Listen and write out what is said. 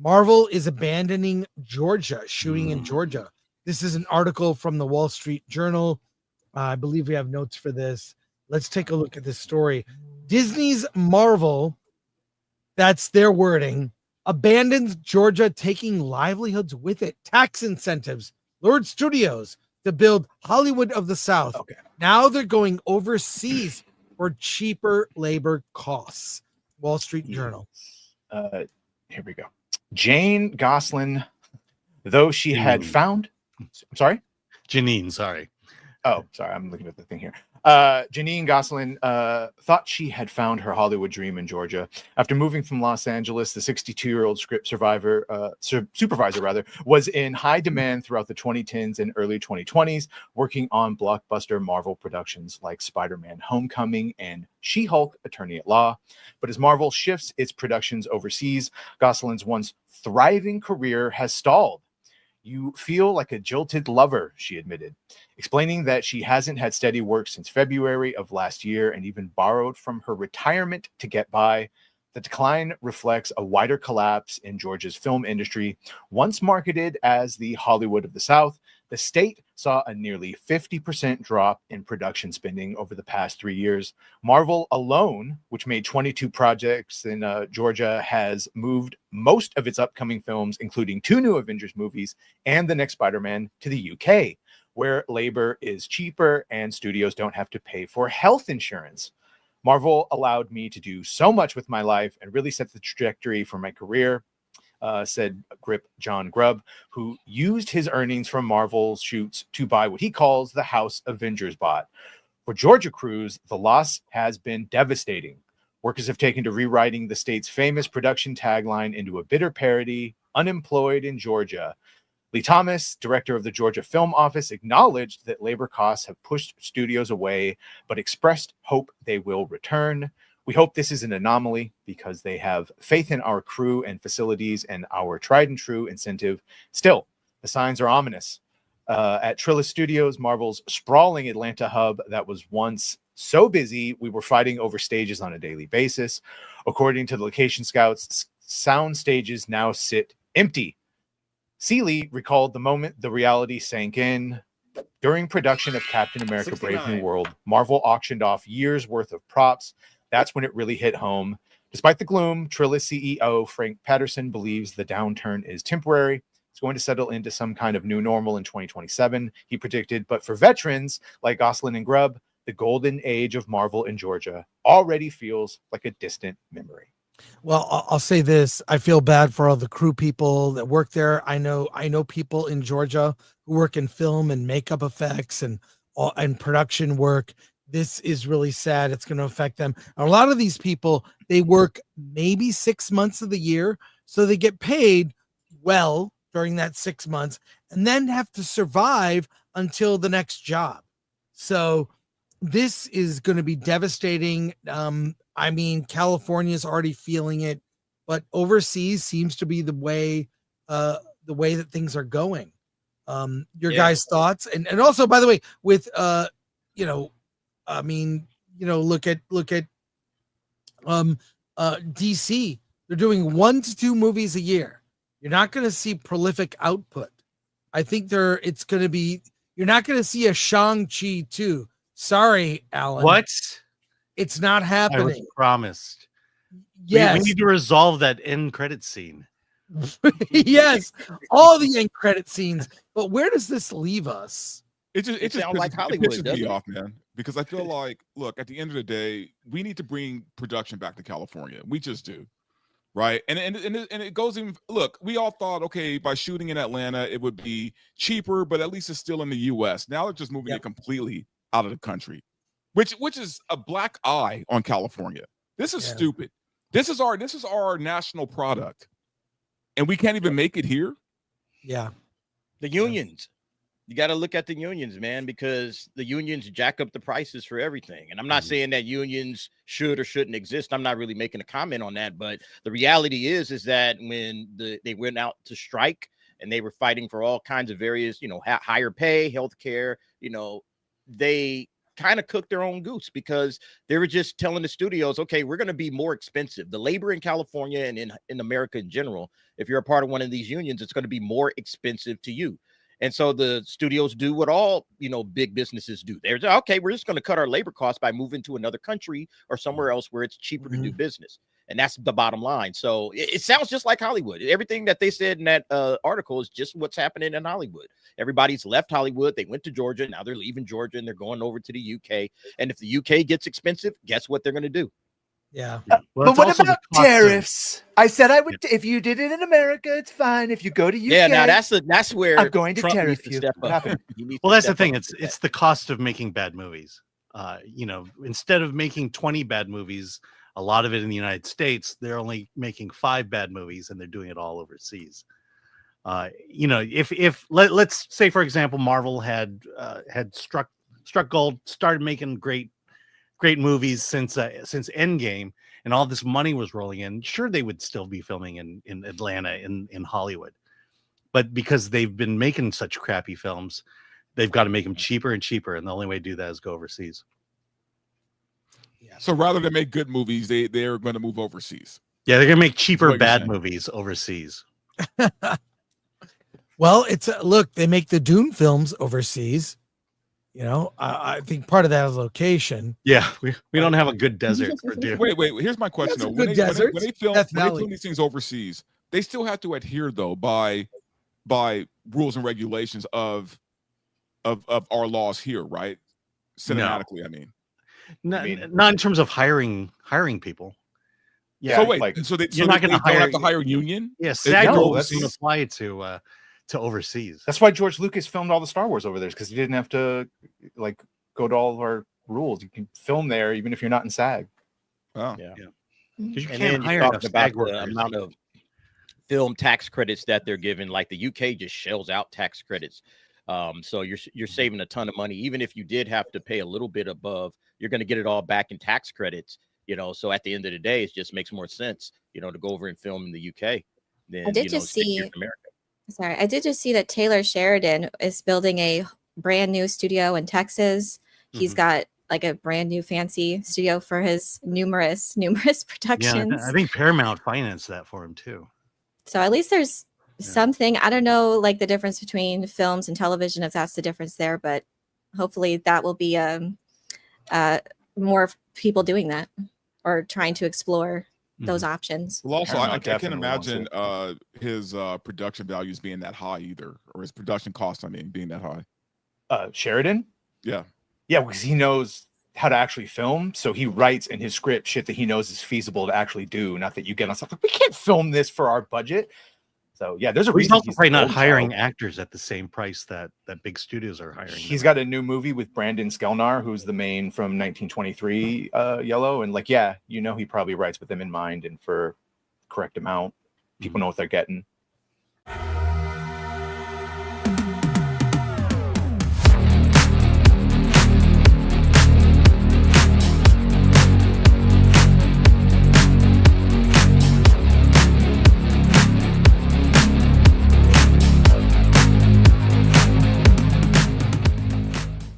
Marvel is abandoning Georgia, shooting in Georgia. This is an article from the Wall Street Journal. I believe we have notes for this. Let's take a look at this story. Disney's Marvel, that's their wording, abandons Georgia, taking livelihoods with it. Tax incentives lured studios to build Hollywood of the South. Okay. Now they're going overseas for cheaper labor costs. Wall Street Journal. Here we go. Jane Gosselin, though she had found... I'm sorry? Janine, sorry. Oh, sorry. I'm looking at the thing here. Janine Gosselin thought she had found her Hollywood dream in Georgia. After moving from Los Angeles, the 62-year-old script supervisor was in high demand throughout the 2010s and early 2020s, working on blockbuster Marvel productions like Spider-Man Homecoming and She-Hulk Attorney at Law. But as Marvel shifts its productions overseas, Gosselin's once thriving career has stalled. "You feel like a jilted lover," she admitted, explaining that she hasn't had steady work since February of last year and even borrowed from her retirement to get by. The decline reflects a wider collapse in Georgia's film industry. Once marketed as the Hollywood of the South, the state saw a nearly 50% drop in production spending over the past 3 years. Marvel alone, which made 22 projects in Georgia, has moved most of its upcoming films, including 2 new Avengers movies and the next Spider-Man, to the UK, where labor is cheaper and studios don't have to pay for health insurance. "Marvel allowed me to do so much with my life and really set the trajectory for my career," said Grip John Grubb, who used his earnings from Marvel's shoots to buy what he calls the House Avengers bot. For Georgia crews, the loss has been devastating. Workers have taken to rewriting the state's famous production tagline into a bitter parody, "Unemployed in Georgia." Lee Thomas, director of the Georgia Film Office, acknowledged that labor costs have pushed studios away, but expressed hope they will return. "We hope this is an anomaly because they have faith in our crew and facilities and our tried and true incentive. Still, the signs are ominous." At Trillis Studios, Marvel's sprawling Atlanta hub that was once so busy we were fighting over stages on a daily basis. According to the location scouts, sound stages now sit empty. Seeley recalled the moment the reality sank in. During production of Captain America 69. Brave New World, Marvel auctioned off years' worth of props. That's when it really hit home. Despite the gloom, Trillis CEO Frank Patterson believes the downturn is temporary. It's going to settle into some kind of new normal in 2027, he predicted. But for veterans like Gosselin and Grubb, the golden age of Marvel in Georgia already feels like a distant memory. Well, I'll say this. I feel bad for all the crew people that work there. I know people in Georgia who work in film and makeup effects and production work. This is really sad. It's going to affect them. A lot of these people, they work maybe 6 months of the year, so they get paid well during that 6 months and then have to survive until the next job. So this is going to be devastating. I mean, California is already feeling it, but overseas seems to be the way that things are going. Your guys' thoughts, and also, by the way, with look at DC. They're doing 1 to 2 movies a year. You're not going to see prolific output. I think you're not going to see a Shang-Chi 2. Sorry, Alan. What? It's not I happening. was promised. Yes. We need to resolve that end credit scene. Yes. All the end credit scenes. But where does this leave us? It just sounds like Hollywood, pisses doesn't me it? off, man. Because I feel like, look, at the end of the day, we need to bring production back to California. We just do, right? And it goes even. Look, we all thought, okay, by shooting in Atlanta, it would be cheaper, but at least it's still in the U.S. Now they're just moving it completely out of the country, which is a black eye on California. This is stupid. This is our national product, and we can't even make it here. Yeah, the unions. You got to look at the unions, man, because the unions jack up the prices for everything. And I'm not saying that unions should or shouldn't exist. I'm not really making a comment on that. But the reality is that when they went out to strike and they were fighting for all kinds of various, higher pay, healthcare, they kind of cooked their own goose, because they were just telling the studios, okay, we're going to be more expensive. The labor in California and in America in general, if you're a part of one of these unions, it's going to be more expensive to you. And so the studios do what all, big businesses do. They're okay, we're just going to cut our labor costs by moving to another country or somewhere else where it's cheaper to do business. And that's the bottom line. So it sounds just like Hollywood. Everything that they said in that article is just what's happening in Hollywood. Everybody's left Hollywood. They went to Georgia. Now they're leaving Georgia and they're going over to the UK. And if the UK gets expensive, guess what they're going to do? Yeah. Well, But it's what also the about cost of- tariffs? I said I would. If you did it in America, it's fine. If you go to UK, Yeah, now that's where I'm going to Trump needs tariff to you. step What up. happened? He needs Well, to that's the step thing. up to It's the cost of making bad movies. Instead of making 20 bad movies, a lot of it in the United States, they're only making 5 bad movies, and they're doing it all overseas. If let's say, for example, Marvel had struck gold, started making great movies since Endgame, and all this money was rolling in, sure, they would still be filming in Atlanta, in Hollywood. But because they've been making such crappy films, they've got to make them cheaper and cheaper. And the only way to do that is go overseas. So rather than make good movies, they're going to move overseas. Yeah, they're going to make cheaper what you're bad saying. movies overseas. Well, it's look, they make the Dune films overseas. I think part of that is location. Yeah, we don't have a good desert for Dune. Wait. Here's my question That's a though. good desert. When they film Death Valley. these things overseas, they still have to adhere though by rules and regulations of our laws here, right? Cinematically, I mean. Not in terms of hiring people. Yeah, So wait, like, you're not they gonna don't have to hire- hire union? yeah, SAG no, rules that's- don't apply to overseas. That's why George Lucas filmed all the Star Wars over there, because he didn't have to go to all of our rules. You can film there even if you're not in SAG. Oh. Yeah. 'Cause you And can't then hire you enough talked about SAG the workers. amount of film tax credits that they're giving. Like the UK just shells out tax credits. So you're saving a ton of money. Even if you did have to pay a little bit above, you're going to get it all back in tax credits. So at the end of the day, it just makes more sense, to go over and film in the UK than I did just stick here see- in America. Sorry, I did just see that Taylor Sheridan is building a brand new studio in Texas. He's got like a brand new fancy studio for his numerous Yeah, productions. I think Paramount financed that for him too. So at least there's something. I don't know, like the difference between films and television, if that's the difference there, but hopefully that will be more people doing that or trying to explore those options. Well, also, I Paramount can't definitely wants imagine his production values being that high either, or his production costs, being that high. Sheridan? Yeah. Yeah, because he knows how to actually film. So he writes in his script shit that he knows is feasible to actually do. Not that you get on stuff like, we can't film this for our budget. So yeah, there's a He's reason also he's probably the not golden hiring child. actors at the same price that big studios are hiring. He's them. got a new movie with Brandon Skelnar, who's the main from 1923 Yellow. And he probably writes with them in mind and for correct amount. People know what they're getting.